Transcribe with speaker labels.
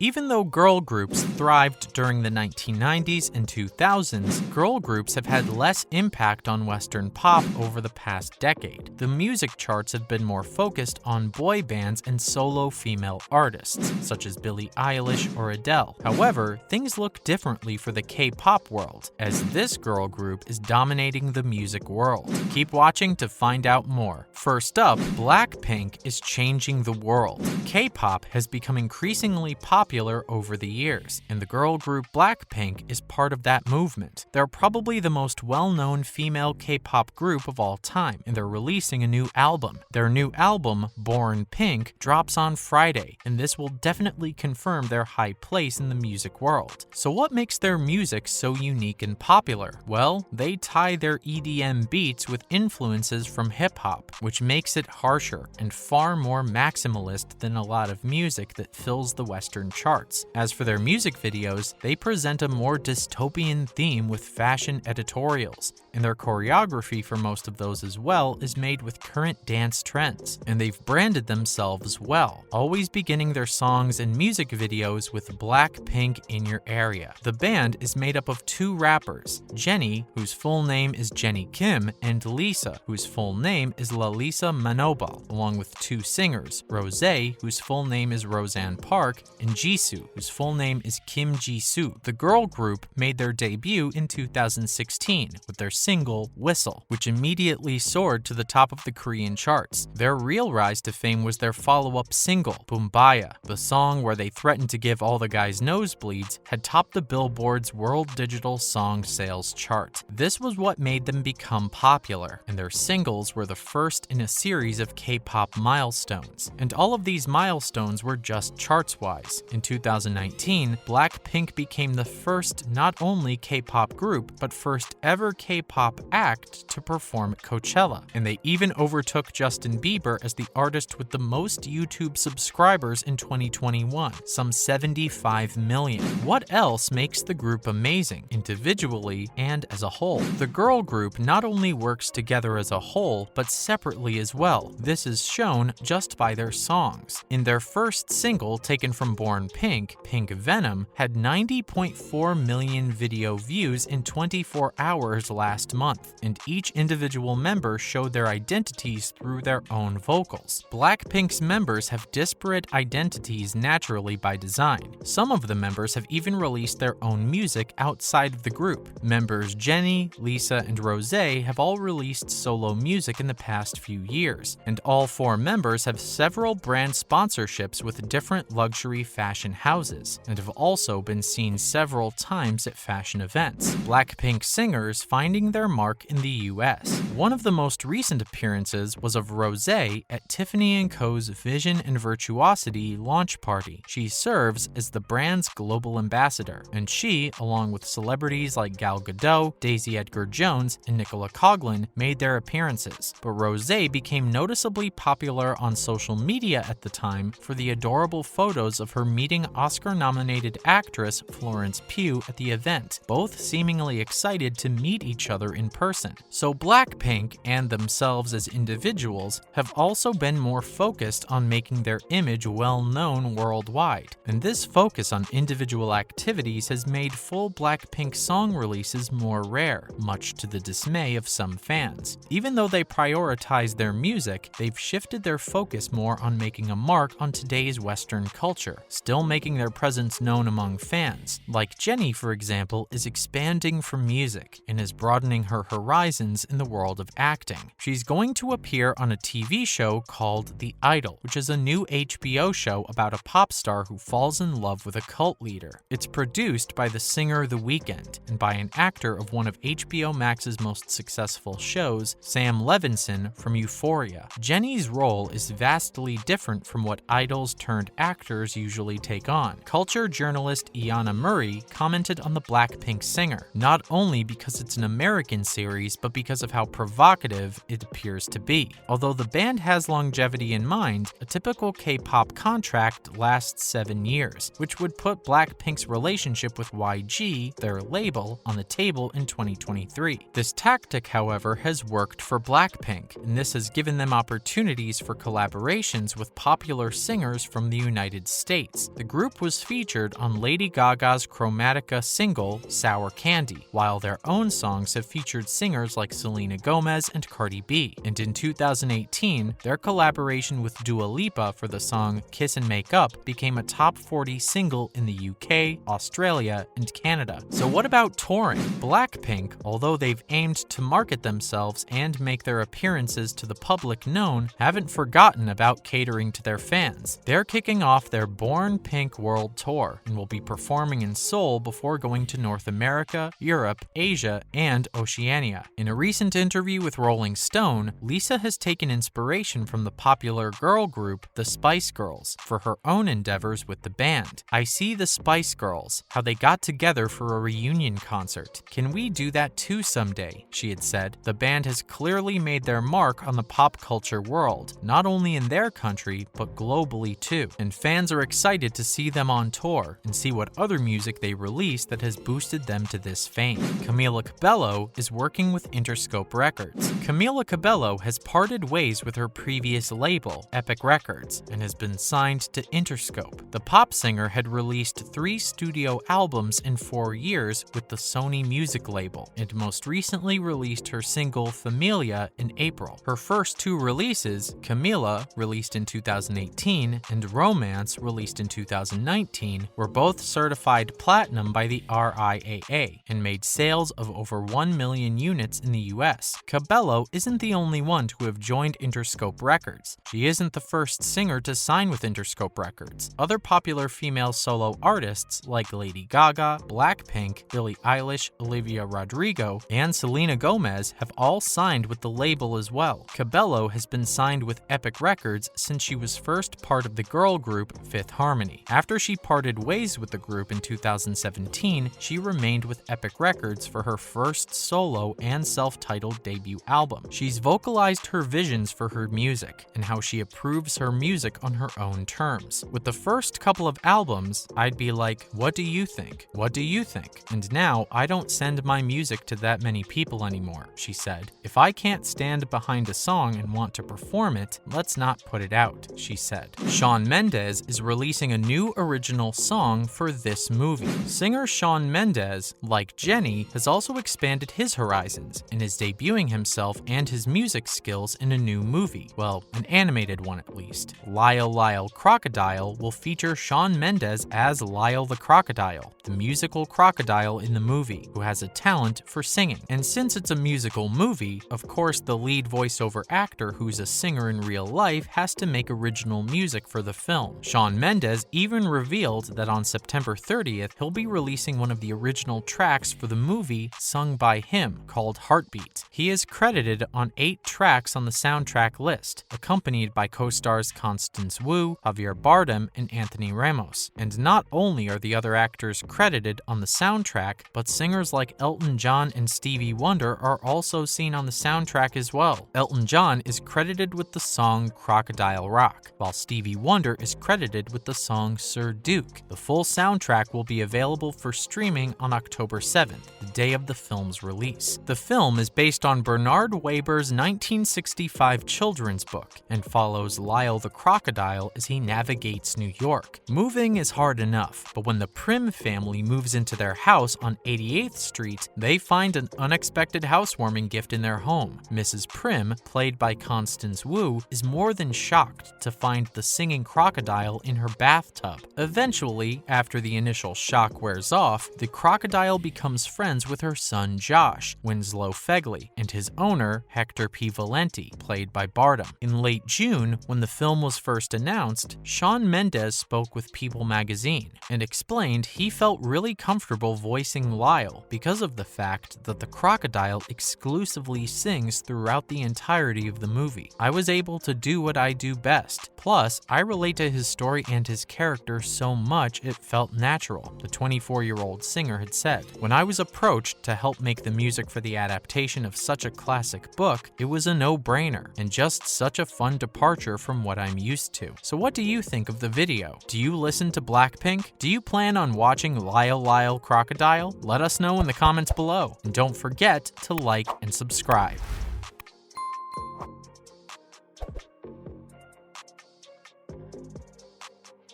Speaker 1: Even though girl groups thrived during the 1990s and 2000s, girl groups have had less impact on Western pop over the past decade. The music charts have been more focused on boy bands and solo female artists, such as Billie Eilish or Adele. However, things look differently for the K-pop world, as this girl group is dominating the music world. Keep watching to find out more. First up, Blackpink is changing the world. K-pop has become increasingly popular over the years, and the girl group Blackpink is part of that movement. They're probably the most well-known female K-pop group of all time, and they're releasing a new album. Their new album, Born Pink, drops on Friday, and this will definitely confirm their high place in the music world. So what makes their music so unique and popular? Well, they tie their EDM beats with influences from hip-hop, which makes it harsher and far more maximalist than a lot of music that fills the Western charts. As for their music videos, they present a more dystopian theme with fashion editorials, and their choreography for most of those as well is made with current dance trends. And they've branded themselves well, always beginning their songs and music videos with Blackpink in your area. The band is made up of two rappers, Jennie, whose full name is Jennie Kim, and Lisa, whose full name is Lalisa Manobal, along with two singers, Rosé, whose full name is Roseanne Park, and Jisoo, whose full name is Kim Jisoo. The girl group made their debut in 2016 with their single, Whistle, which immediately soared to the top of the Korean charts. Their real rise to fame was their follow-up single, Boombaya. The song, where they threatened to give all the guys nosebleeds, had topped the Billboard's World Digital Song Sales chart. This was what made them become popular, and their singles were the first in a series of K-pop milestones. And all of these milestones were just charts-wise. In 2019, Blackpink became the first not only K-pop group, but first ever K-pop act to perform at Coachella. And they even overtook Justin Bieber as the artist with the most YouTube subscribers in 2021, some 75 million. What else makes the group amazing, individually and as a whole? The girl group not only works together as a whole, but separately as well. This is shown just by their songs. In their first single, taken from Born Pink, Pink Venom, had 90.4 million video views in 24 hours last month, and each individual member showed their identities through their own vocals. Blackpink's members have disparate identities naturally by design. Some of the members have even released their own music outside of the group. Members Jennie, Lisa, and Rosé have all released solo music in the past few years, and all four members have several brand sponsorships with different luxury fashion houses, and have also been seen several times at fashion events. Blackpink singers finding their mark in the US. One of the most recent appearances was of Rosé at Tiffany & Co.'s Vision and Virtuosity launch party. She serves as the brand's global ambassador, and she, along with celebrities like Gal Gadot, Daisy Edgar-Jones, and Nicola Coughlan, made their appearances. But Rosé became noticeably popular on social media at the time for the adorable photos of her meeting Oscar-nominated actress Florence Pugh at the event, both seemingly excited to meet each other in person. So Blackpink, and themselves as individuals, have also been more focused on making their image well-known worldwide. And this focus on individual activities has made full Blackpink song releases more rare, much to the dismay of some fans. Even though they prioritize their music, they've shifted their focus more on making a mark on today's Western culture, still making their presence known among fans. Like Jennie, for example, is expanding from music and is broadening her horizons in the world of acting. She's going to appear on a TV show called The Idol, which is a new HBO show about a pop star who falls in love with a cult leader. It's produced by the singer The Weeknd and by an actor of one of HBO Max's most successful shows, Sam Levinson from Euphoria. Jennie's role is vastly different from what idols turned actors usually take on. Culture journalist Iana Murray commented on the Blackpink singer, not only because it's an American series, but because of how provocative it appears to be. Although the band has longevity in mind, a typical K-pop contract lasts 7 years, which would put Blackpink's relationship with YG, their label, on the table in 2023. This tactic, however, has worked for Blackpink, and this has given them opportunities for collaborations with popular singers from the United States, The group was featured on Lady Gaga's Chromatica single, Sour Candy, while their own songs have featured singers like Selena Gomez and Cardi B. And in 2018, their collaboration with Dua Lipa for the song Kiss and Make Up became a top 40 single in the UK, Australia, and Canada. So what about touring? Blackpink, although they've aimed to market themselves and make their appearances to the public known, haven't forgotten about catering to their fans. They're kicking off their Born Pink World Tour and will be performing in Seoul before going to North America, Europe, Asia, and Oceania. In a recent interview with Rolling Stone, Lisa has taken inspiration from the popular girl group The Spice Girls for her own endeavors with the band. "I see the Spice Girls, how they got together for a reunion concert. Can we do that too someday?" she had said. The band has clearly made their mark on the pop culture world, not only in their country, but globally too. And fans are excited to see them on tour and see what other music they release that has boosted them to this fame. Camila Cabello is working with Interscope Records. Camila Cabello has parted ways with her previous label, Epic Records, and has been signed to Interscope. The pop singer had released 3 studio albums in 4 years with the Sony Music label, and most recently released her single Familia in April. Her first 2 releases, Camila, released in 2018, and Romance, released in 2019, were both certified platinum by the RIAA and made sales of over 1 million units in the US. Cabello isn't the only one to have joined Interscope Records. She isn't the first singer to sign with Interscope Records. Other popular female solo artists like Lady Gaga, Blackpink, Billie Eilish, Olivia Rodrigo, and Selena Gomez have all signed with the label as well. Cabello has been signed with Epic Records since she was first part of the girl group Fifth Harmony. After she parted ways with the group in 2017, she remained with Epic Records for her first solo and self-titled debut album. She's vocalized her visions for her music and how she approves her music on her own terms. With the first couple of albums, I'd be like, "What do you think? What do you think?" And now I don't send my music to that many people anymore, she said. "If I can't stand behind a song and want to perform it, let's not put it out," she said. Shawn Mendes is releasing a new original song for this movie. Singer Shawn Mendes, like Jenny, has also expanded his horizons and is debuting himself and his music skills in a new movie. Well, an animated one at least. Lyle Lyle Crocodile will feature Shawn Mendes as Lyle the Crocodile, the musical crocodile in the movie, who has a talent for singing. And since it's a musical movie, of course the lead voiceover actor who's a singer in real life has to make original music for the film. Shawn Mendes even revealed that on September 30th, he'll be releasing one of the original tracks for the movie sung by him, called Heartbeat. He is credited on 8 tracks on the soundtrack list, accompanied by co-stars Constance Wu, Javier Bardem, and Anthony Ramos. And not only are the other actors credited on the soundtrack, but singers like Elton John and Stevie Wonder are also seen on the soundtrack as well. Elton John is credited with the song Crocodile Rock, while Stevie Wonder is credited with the song Sir Duke. The full soundtrack will be available for streaming on October 7th, the day of the film's release. The film is based on Bernard Weber's 1965 children's book and follows Lyle the Crocodile as he navigates New York. Moving is hard enough, but when the Prim family moves into their house on 88th Street, they find an unexpected housewarming gift in their home. Mrs. Prim, played by Constance Wu, is more than shocked to find the singing crocodile in her bathtub. Eventually, after the initial shock wears off, the crocodile becomes friends with her son Josh, Winslow Fegley, and his owner, Hector P. Valenti, played by Bardem. In late June, when the film was first announced, Shawn Mendes spoke with People magazine and explained he felt really comfortable voicing Lyle because of the fact that the crocodile exclusively sings throughout the entirety of the movie. "I was able to do what I do best. Plus, I relate to his story and his character so much it felt natural," the 24-year-old singer had said. "When I was approached to help make the music for the adaptation of such a classic book, it was a no-brainer and just such a fun departure from what I'm used to." So what do you think of the video? Do you listen to Blackpink? Do you plan on watching Lyle Lyle Crocodile? Let us know in the comments below. And don't forget to like and subscribe.